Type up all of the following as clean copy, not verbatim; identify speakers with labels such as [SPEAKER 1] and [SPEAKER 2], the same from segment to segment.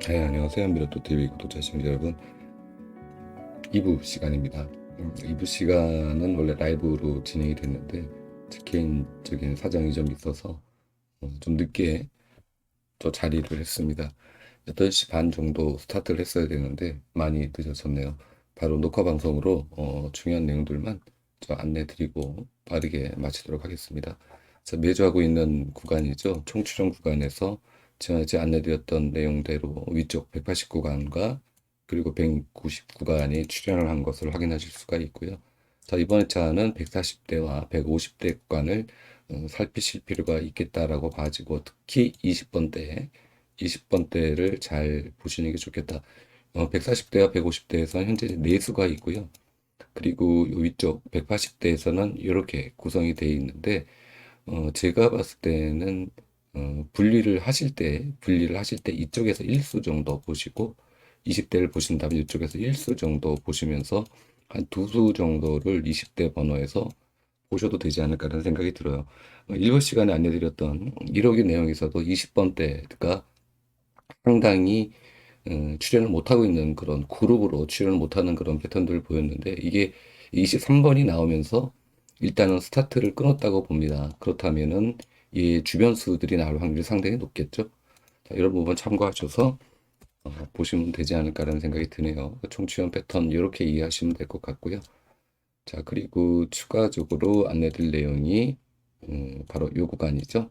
[SPEAKER 1] 네, 안녕하세요. 미로또 TV 구독자 시청자 여러분. 2부 시간입니다. 2부 시간은 원래 라이브로 진행이 됐는데 제 개인적인 사정이 좀 있어서 좀 늦게 또 자리를 했습니다. 8시 반 정도 스타트를 했어야 되는데 많이 늦어졌네요. 바로 녹화 방송으로 중요한 내용들만 저 안내 드리고 빠르게 마치도록 하겠습니다. 자, 매주 하고 있는 구간이죠. 총출연 구간에서 제가 이제 안내드렸던 내용대로 위쪽 180 구간과 그리고 190 구간이 출연을 한 것을 확인하실 수가 있고요. 자, 이번에 차는 140대와 150대 구간을 살피실 필요가 있겠다라고 봐지고, 특히 20번대를 잘 보시는 게 좋겠다. 140대와 150대에서는 현재 내수가 있고요. 그리고 요 위쪽 180대에서는 이렇게 구성이 되어 있는데, 제가 봤을 때는 분리를 하실 때 이쪽에서 1수 정도 보시고 20대를 보신다면 이쪽에서 1수 정도 보시면서 한 두 수 정도를 20대 번호에서 보셔도 되지 않을까라는 생각이 들어요. 일부 시간에 안내드렸던 1호기 내용에서도 20번대가 상당히 출연을 못하고 있는 그런 그룹으로 출연을 못하는 그런 패턴들을 보였는데, 이게 23번이 나오면서 일단은 스타트를 끊었다고 봅니다. 그렇다면은 이 주변 수들이 나올 확률이 상당히 높겠죠. 자, 이런 부분 참고하셔서 보시면 되지 않을까라는 생각이 드네요. 총출연 패턴 이렇게 이해하시면 될 것 같고요. 자, 그리고 추가적으로 안내드릴 내용이 바로 이 구간이죠.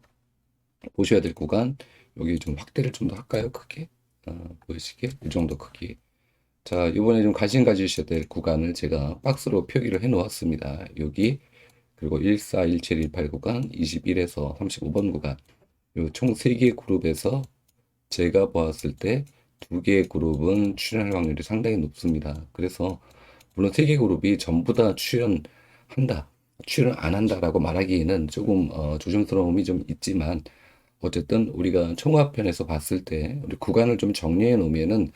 [SPEAKER 1] 보셔야 될 구간, 여기 좀 확대를 좀 더 할까요? 크게 보이시게 이 정도 크기. 자, 이번에 좀 관심 가지셔야 될 구간을 제가 박스로 표기를 해 놓았습니다. 여기, 그리고 14, 17, 18 구간, 21에서 35번 구간, 요 총 3개 그룹에서 제가 보았을 때 2개의 그룹은 출연할 확률이 상당히 높습니다. 그래서 물론 3개 그룹이 전부 다 출연한다, 출연 안 한다라고 말하기에는 조금 조심스러움이 좀 있지만, 어쨌든 우리가 총합편에서 봤을 때 우리 구간을 좀 정리해 놓으면은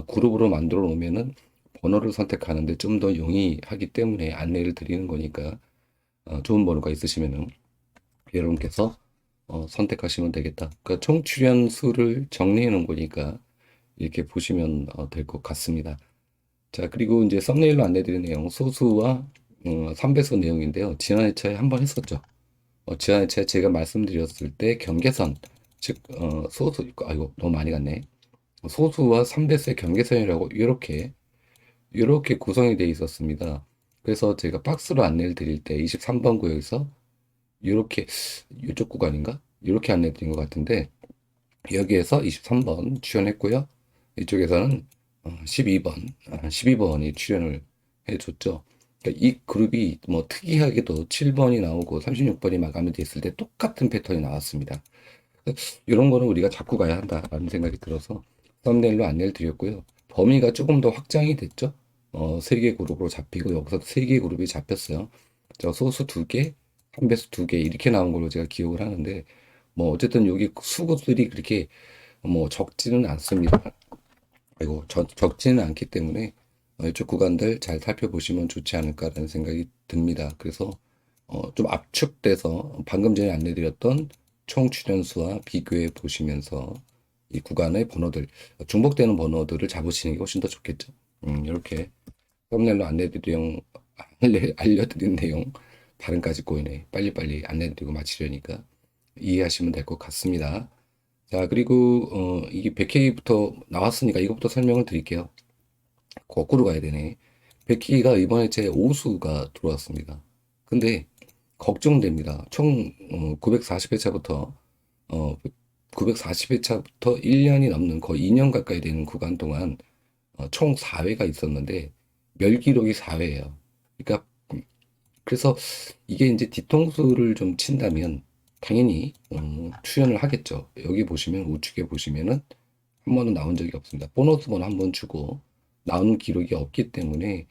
[SPEAKER 1] 그룹으로 만들어 놓으면은 번호를 선택하는데 좀 더 용이하기 때문에 안내를 드리는 거니까, 좋은 번호가 있으시면은 여러분께서 선택하시면 되겠다. 그러니까 총 출연 수를 정리해 놓은 거니까 이렇게 보시면 될 것 같습니다. 자, 그리고 이제 썸네일로 안내드린 내용, 소수와 3배수 내용인데요. 지난 회차에 한번 했었죠. 지난 회차에 제가 말씀드렸을 때 경계선, 즉 소수, 아이고 너무 많이 갔네. 소수와 3배수의 경계선이라고 이렇게 구성이 되어 있었습니다. 그래서 제가 박스로 안내를 드릴 때 23번 구역에서 이렇게, 이쪽 구간인가? 이렇게 안내 드린 것 같은데, 여기에서 23번 출연했고요. 이쪽에서는 12번이 출연을 해줬죠. 그러니까 이 그룹이 뭐 특이하게도 7번이 나오고 36번이 마감이 됐을 때 똑같은 패턴이 나왔습니다. 이런 거는 우리가 잡고 가야 한다라는 생각이 들어서 썸네일로 안내를 드렸고요. 범위가 조금 더 확장이 됐죠. 세 개 그룹으로 잡히고 여기서 세 개 그룹이 잡혔어요. 저 소수 두 개, 한배수 두 개 이렇게 나온 걸로 제가 기억을 하는데, 뭐 어쨌든 여기 수구들이 그렇게 뭐 적지는 않습니다. 그리고 적지는 않기 때문에 이쪽 구간들 잘 살펴보시면 좋지 않을까라는 생각이 듭니다. 그래서 좀 압축돼서 방금 전에 안내드렸던 총 출연수와 비교해 보시면서 이 구간의 번호들, 중복되는 번호들을 잡으시는 게 훨씬 더 좋겠죠. 이렇게 썸네일로 알려드린 내용 발음까지 꼬이네. 빨리빨리 안내드리고 마치려니까 이해하시면 될 것 같습니다. 자, 그리고 이게 100K부터 나왔으니까 이것부터 설명을 드릴게요. 거꾸로 가야 되네. 100K가 이번에 제 5수가 들어왔습니다. 근데 걱정됩니다. 총 940회차부터 940회차부터 1년이 넘는 거의 2년 가까이 되는 구간 동안 총 4회가 있었는데 멸기록이 4회예요. 그러니까 그래서 이게 이제 뒤통수를 좀 친다면 당연히 출연을 하겠죠. 여기 보시면 우측에 보시면은 한 번은 나온 적이 없습니다. 보너스 번 한 번 주고 나오는 기록이 없기 때문에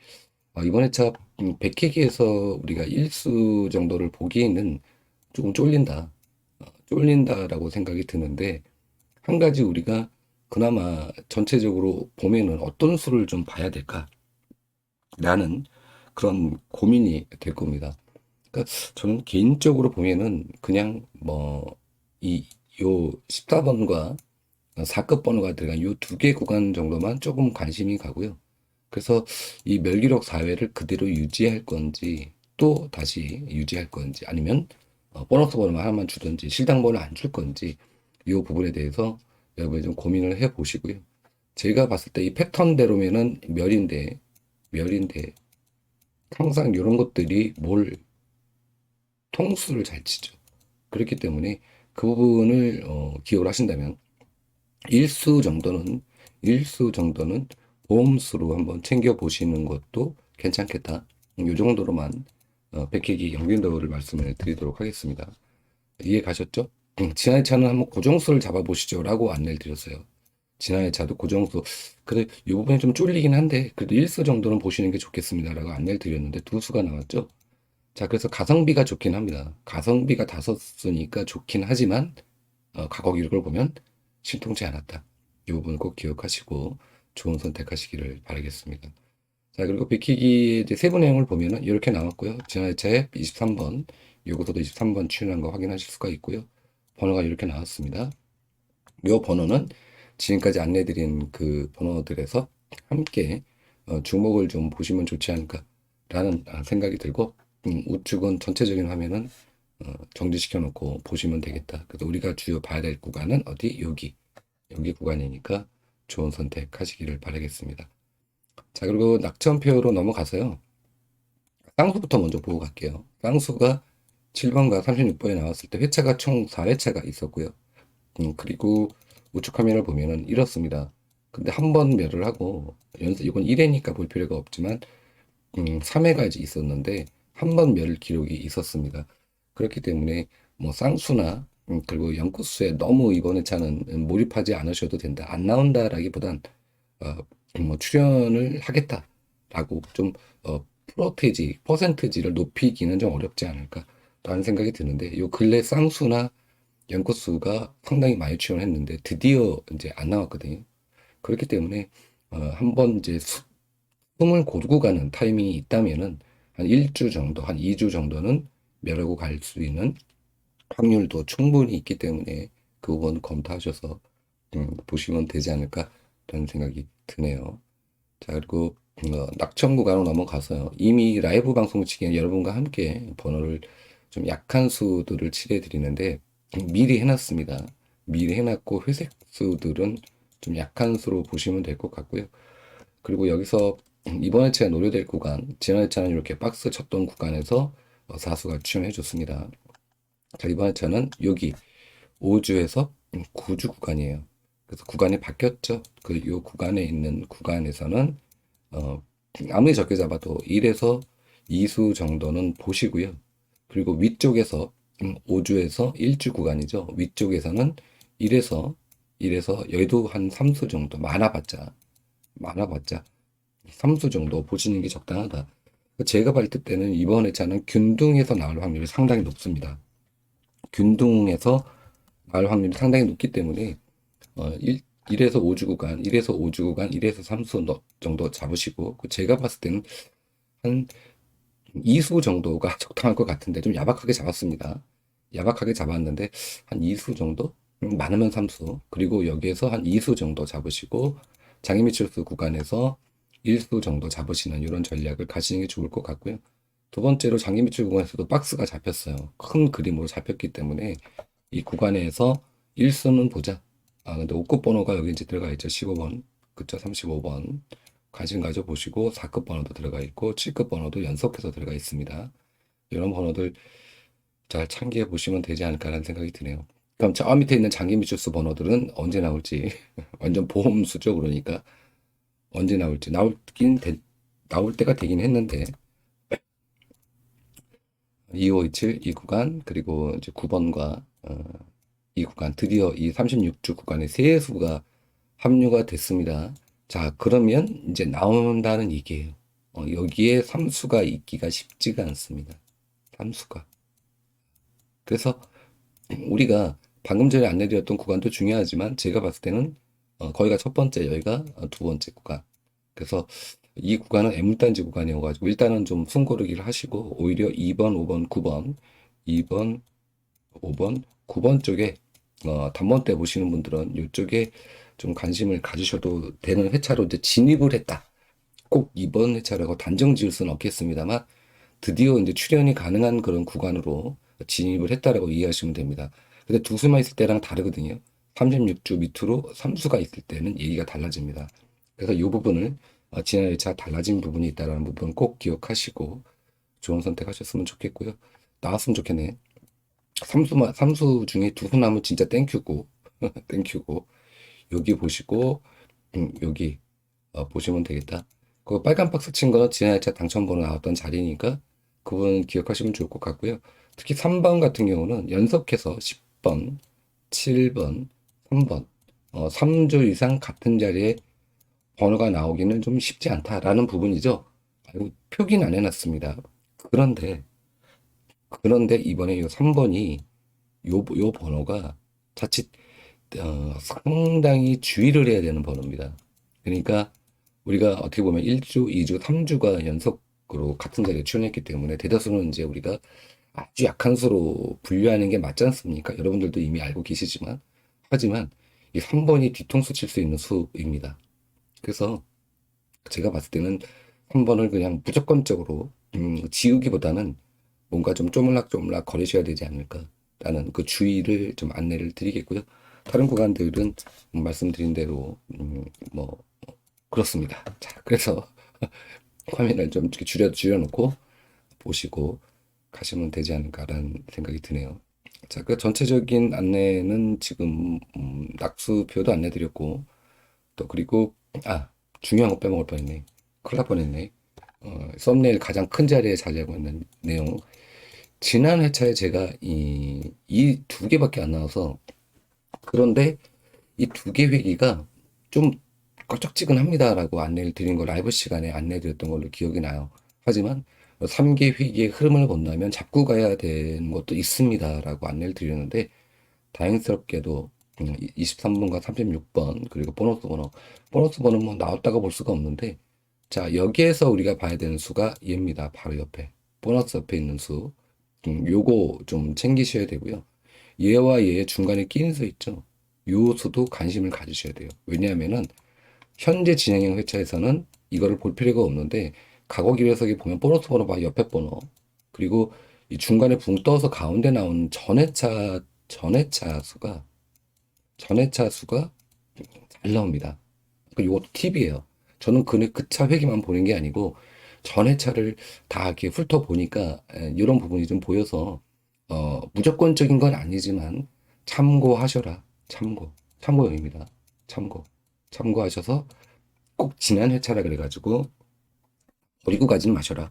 [SPEAKER 1] 이번에 차 100회기에서 우리가 1수 정도를 보기에는 조금 쫄린다라고 생각이 드는데, 한 가지 우리가 그나마 전체적으로 보면은 어떤 수를 좀 봐야 될까라는 그런 고민이 될 겁니다. 그러니까 저는 개인적으로 보면은 그냥 뭐 이 요 14번과 4급 번호가 들어간 요 두 개 구간 정도만 조금 관심이 가고요. 그래서 이 멸기록 4회를 그대로 유지할 건지 또 다시 유지할 건지 아니면 보너스 번호만 하나만 주든지 실당 번호 안 줄 건지 이 부분에 대해서 여러분이 좀 고민을 해 보시고요. 제가 봤을 때 이 패턴대로면은 멸인데 항상 이런 것들이 뭘 통수를 잘 치죠. 그렇기 때문에 그 부분을 기억을 하신다면 일수 정도는 일수 정도는 보험수로 한번 챙겨 보시는 것도 괜찮겠다. 이 정도로만 백회기 영빈도를 말씀을 드리도록 하겠습니다. 이해 가셨죠? 지난해 차는 한번 고정수를 잡아보시죠라고 안내를 드렸어요. 지난해 차도 고정수. 그래 이 부분이 좀 쫄리긴 한데 그래도 일수 정도는 보시는 게 좋겠습니다라고 안내를 드렸는데 두 수가 나왔죠. 자, 그래서 가성비가 좋긴 합니다. 가성비가 다섯 수니까 좋긴 하지만 가격 이력을 보면 신통치 않았다. 이 부분 꼭 기억하시고 좋은 선택하시기를 바라겠습니다. 자, 그리고 비키기의 이제 세부 내용을 보면은 이렇게 나왔고요. 지난해차에 23번, 요것도 23번 출연한 거 확인하실 수가 있고요. 번호가 이렇게 나왔습니다. 이 번호는 지금까지 안내드린 그 번호들에서 함께 주목을 좀 보시면 좋지 않을까라는 생각이 들고 우측은 전체적인 화면은 정지시켜 놓고 보시면 되겠다. 그래서 우리가 주요 봐야 될 구간은 어디? 여기 구간이니까 좋은 선택하시기를 바라겠습니다. 자, 그리고 낙천표로 넘어가서요. 쌍수부터 먼저 보고 갈게요. 쌍수가 7번과 36번에 나왔을 때 회차가 총 4회차가 있었고요. 그리고 우측 화면을 보면은 이렇습니다. 근데 한 번 멸을 하고 연습 이건 1회니까 볼 필요가 없지만 3회가 이제 있었는데 한 번 멸 기록이 있었습니다. 그렇기 때문에 뭐 쌍수나 그리고 연구수에 너무 이번에 차는 몰입하지 않으셔도 된다. 안 나온다라기보단 뭐 출연을 하겠다라고 좀 프로테지 퍼센트지를 높이기는 좀 어렵지 않을까라는 생각이 드는데 요 근래 쌍수나 연구수가 상당히 많이 출연했는데 드디어 이제 안 나왔거든요. 그렇기 때문에 한번 이제 숨을 고르고 가는 타이밍이 있다면은 한 1주 정도, 한 2주 정도는 멸하고 갈 수 있는 확률도 충분히 있기 때문에 그 부분 검토하셔서 보시면 되지 않을까라는 생각이 드네요. 자, 그리고 낙천 구간으로 넘어가서요. 이미 라이브 방송 시기에 여러분과 함께 번호를 좀 약한 수들을 칠해 드리는데 미리 해놨습니다. 미리 해놨고 회색 수들은 좀 약한 수로 보시면 될 것 같고요. 그리고 여기서 이번 회차에 노려될 구간, 지난 회차는 이렇게 박스 쳤던 구간에서 사수가 출연해 줬습니다. 자, 이번 회차는 여기 5주에서 9주 구간이에요. 그래서 구간이 바뀌었죠. 그 요 구간에 있는 구간에서는 아무리 적게 잡아도 1에서 2수 정도는 보시고요. 그리고 위쪽에서 5주에서 1주 구간이죠. 위쪽에서는 1에서 여의도 한 3수 정도 많아봤자 3수 정도 보시는 게 적당하다. 제가 봤을 때는 이번 회차는 균등에서 나올 확률이 상당히 높습니다. 균등에서 나올 확률이 상당히 높기 때문에 1에서 5주 구간, 1에서 5주 구간, 1에서 3수 정도 잡으시고 제가 봤을 때는 한 2수 정도가 적당할 것 같은데 좀 야박하게 잡았습니다. 야박하게 잡았는데 한 2수 정도? 많으면 3수. 그리고 여기에서 한 2수 정도 잡으시고 장애미출수 구간에서 1수 정도 잡으시는 이런 전략을 가시는 게 좋을 것 같고요. 두 번째로 장애미출 구간에서도 박스가 잡혔어요. 큰 그림으로 잡혔기 때문에 이 구간에서 1수는 보자. 근데 5급 번호가 여기 이제 들어가 있죠. 15번. 그쵸? 35번. 관심 가져보시고 4급 번호도 들어가 있고 7급 번호도 연속해서 들어가 있습니다. 이런 번호들 잘 참고해 보시면 되지 않을까라는 생각이 드네요. 그럼 저 밑에 있는 장기미추수 번호들은 언제 나올지 완전 보험수죠. 그러니까 언제 나올지 나올 때가 되긴 했는데 2527 이 구간 그리고 이제 9번과 이 구간 드디어 이 36주 구간에 세 수가 합류가 됐습니다. 자, 그러면 이제 나온다는 얘기예요. 여기에 3수가 있기가 쉽지가 않습니다. 3수가. 그래서 우리가 방금 전에 안내드렸던 구간도 중요하지만 제가 봤을 때는 거기가 첫 번째, 여기가 두 번째 구간. 그래서 이 구간은 애물단지 구간이어가지고 일단은 좀 숨고르기를 하시고 오히려 2번, 5번, 9번, 2번, 5번, 9번 쪽에 단번 때 보시는 분들은 이쪽에 좀 관심을 가지셔도 되는 회차로 이제 진입을 했다. 꼭 이번 회차라고 단정 지을 수는 없겠습니다만 드디어 이제 출연이 가능한 그런 구간으로 진입을 했다라고 이해하시면 됩니다. 근데 두 수만 있을 때랑 다르거든요. 36주 밑으로 3수가 있을 때는 얘기가 달라집니다. 그래서 이 부분을 지난 회차 달라진 부분이 있다는 부분 꼭 기억하시고 좋은 선택하셨으면 좋겠고요. 나왔으면 좋겠네. 삼수 중에 두 수 나면 진짜 땡큐고 땡큐고 여기 보시고 여기 보시면 되겠다. 그 빨간 박스 친 거는 지난해차 당첨번호 나왔던 자리니까 그분 기억하시면 좋을 것 같고요. 특히 3번 같은 경우는 연속해서 10번, 7번, 3번 3주 이상 같은 자리에 번호가 나오기는 좀 쉽지 않다라는 부분이죠. 아이고, 표기는 안 해놨습니다. 그런데 이번에 이 3번이 요 번호가 자칫 상당히 주의를 해야 되는 번호입니다. 그러니까 우리가 어떻게 보면 1주, 2주, 3주가 연속으로 같은 자리에 출연했기 때문에 대다수는 이제 우리가 아주 약한 수로 분류하는 게 맞지 않습니까? 여러분들도 이미 알고 계시지만 하지만 이 3번이 뒤통수 칠 수 있는 수입니다. 그래서 제가 봤을 때는 3번을 그냥 무조건적으로 지우기보다는 뭔가 좀 쪼물락쪼물락 거리셔야 되지 않을까라는 그 주의를 좀 안내를 드리겠고요. 다른 구간들은 말씀드린 대로 뭐 그렇습니다. 자, 그래서 화면을 좀 이렇게 줄여놓고 보시고 가시면 되지 않을까라는 생각이 드네요. 자, 그 전체적인 안내는 지금 낙수표도 안내드렸고 또 그리고 중요한 거 빼먹을 뻔했네. 큰일 날 뻔했네. 썸네일 가장 큰 자리에 자리하고 있는 내용. 지난 회차에 제가 이 두 개밖에 안 나와서 그런데 이 두 개 회기가 좀 껄쩍지근합니다라고 안내를 드린 걸 라이브 시간에 안내드렸던 걸로 기억이 나요. 하지만 3개 회기의 흐름을 본다면 잡고 가야 되는 것도 있습니다라고 안내를 드렸는데 다행스럽게도 23번과 36번 그리고 보너스 번호 뭐 나왔다고 볼 수가 없는데 자 여기에서 우리가 봐야 되는 수가 얘입니다. 바로 옆에 보너스 옆에 있는 수 요거 좀 챙기셔야 되고요. 얘와 얘의 중간에 끼는 수 있죠. 요 수도 관심을 가지셔야 돼요. 왜냐하면은 현재 진행형 회차에서는 이거를 볼 필요가 없는데 과거 기록석에 보면 보너스 번호 봐 옆에 번호 그리고 이 중간에 붕 떠서 가운데 나오는 전회차 수가 잘 나옵니다. 이것도 팁이에요. 저는 그 차 회기만 보는 게 아니고 전회차를 다 이렇게 훑어 보니까 이런 부분이 좀 보여서 무조건적인 건 아니지만 참고하셔라. 참고용입니다. 참고하셔서 꼭 지난 회차라 그래가지고 버리고 가진 마셔라.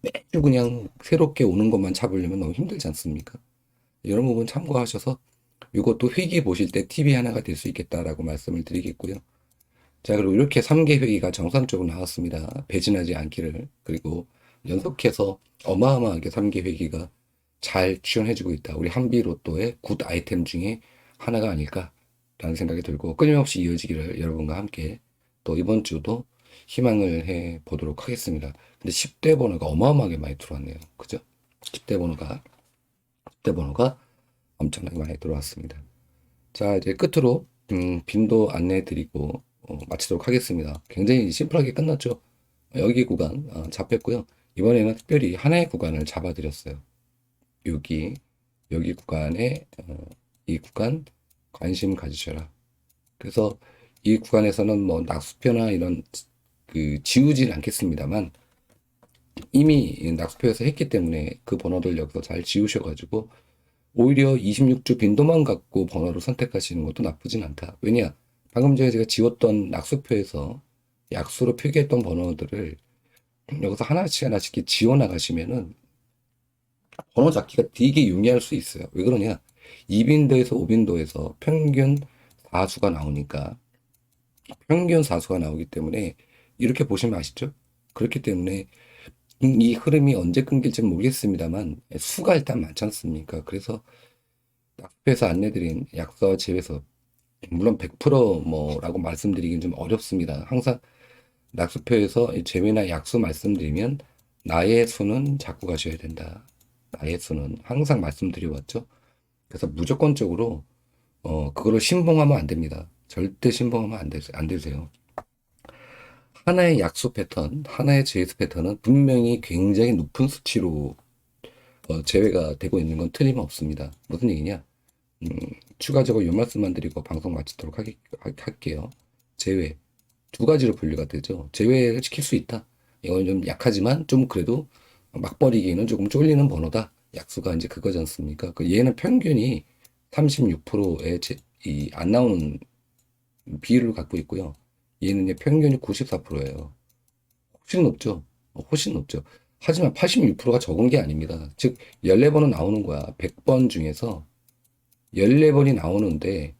[SPEAKER 1] 매주 그냥 새롭게 오는 것만 잡으려면 너무 힘들지 않습니까? 이런 부분 참고하셔서 이것도 회기 보실 때 팁이 하나가 될 수 있겠다라고 말씀을 드리겠고요. 자, 그리고 이렇게 3개 회기가 정상적으로 나왔습니다. 배진하지 않기를. 그리고 연속해서 어마어마하게 3개 회기가 잘 출연해주고 있다. 우리 한비로또의 굿 아이템 중에 하나가 아닐까라는 생각이 들고 끊임없이 이어지기를 여러분과 함께 또 이번 주도 희망을 해 보도록 하겠습니다. 근데 10대 번호가 어마어마하게 많이 들어왔네요. 그죠? 10대 번호가 엄청나게 많이 들어왔습니다. 자, 이제 끝으로 빈도 안내해 드리고 마치도록 하겠습니다. 굉장히 심플하게 끝났죠. 여기 구간 잡혔고요. 이번에는 특별히 하나의 구간을 잡아드렸어요. 여기 구간에 이 구간 관심 가지셔라. 그래서 이 구간에서는 뭐 낙수표나 이런 그 지우진 않겠습니다만 이미 낙수표에서 했기 때문에 그 번호들 여기서 잘 지우셔가지고 오히려 26주 빈도만 갖고 번호를 선택하시는 것도 나쁘진 않다. 왜냐? 방금 전에 제가 지웠던 낙수표에서 약수로 표기했던 번호들을 여기서 하나씩 이렇게 지워 나가시면은 번호 잡기가 되게 용이할 수 있어요. 왜 그러냐? 2빈도에서 5빈도에서 평균 4수가 나오니까 평균 4수가 나오기 때문에 이렇게 보시면 아시죠? 그렇기 때문에 이 흐름이 언제 끊길지는 모르겠습니다만 수가 일단 많지 않습니까? 그래서 낙수표에서 안내드린 약수와 제외서 물론 100% 뭐라고 말씀드리긴 좀 어렵습니다. 항상 낙수표에서 제외나 약수 말씀드리면 나의 수는 잡고 가셔야 된다. 나의 수는 항상 말씀드려왔죠. 그래서 무조건적으로 그거를 신봉하면 안 됩니다. 절대 신봉하면 안 되세요. 하나의 약수 패턴, 하나의 제이스 패턴은 분명히 굉장히 높은 수치로 제외가 되고 있는 건 틀림없습니다. 무슨 얘기냐? 음, 추가적으로 이 말씀만 드리고 방송 마치도록 할게요. 제외. 두 가지로 분류가 되죠. 제외를 시킬 수 있다. 이건 좀 약하지만 좀 그래도 막버리기에는 조금 쫄리는 번호다. 약수가 이제 그거지 않습니까? 얘는 평균이 36%의 안 나오는 비율을 갖고 있고요. 얘는 평균이 94%예요. 훨씬 높죠. 훨씬 높죠. 하지만 86%가 적은 게 아닙니다. 즉, 14번은 나오는 거야. 100번 중에서 14번이 나오는데,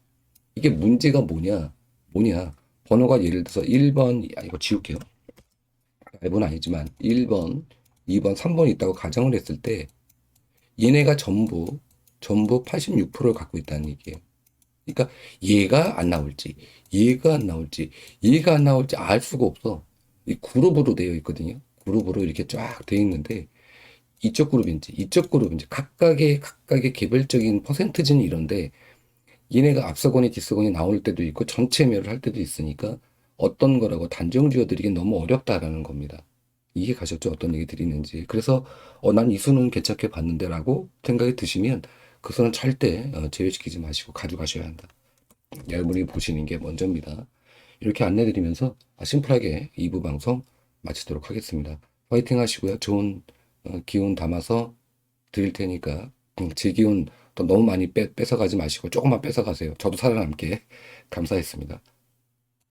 [SPEAKER 1] 이게 문제가 뭐냐. 번호가 예를 들어서 1번, 이거 지울게요. 1번 아니지만 1번, 2번, 3번이 있다고 가정을 했을 때, 얘네가 전부 86%를 갖고 있다는 얘기예요. 그러니까 얘가 안 나올지, 얘가 안 나올지, 얘가 안 나올지 알 수가 없어. 이 그룹으로 되어 있거든요. 그룹으로 이렇게 쫙 되어 있는데, 이쪽 그룹인지, 이쪽 그룹인지, 각각의 개별적인 퍼센트지는 이런데, 얘네가 앞서거니 뒤서거니 나올 때도 있고, 전체멸을 할 때도 있으니까, 어떤 거라고 단정 지어드리긴 너무 어렵다라는 겁니다. 이해 가셨죠? 어떤 얘기 드리는지. 그래서, 난 이 수는 괜찮게 봤는데 라고 생각이 드시면, 그 수는 절대 제외시키지 마시고 가져가셔야 한다. 여러분이 보시는 게 먼저입니다. 이렇게 안내드리면서 심플하게 2부 방송 마치도록 하겠습니다. 화이팅 하시고요. 좋은 기운 담아서 드릴 테니까 제 기운 또 너무 많이 뺏어가지 마시고 조금만 뺏어가세요. 저도 살아남게 감사했습니다.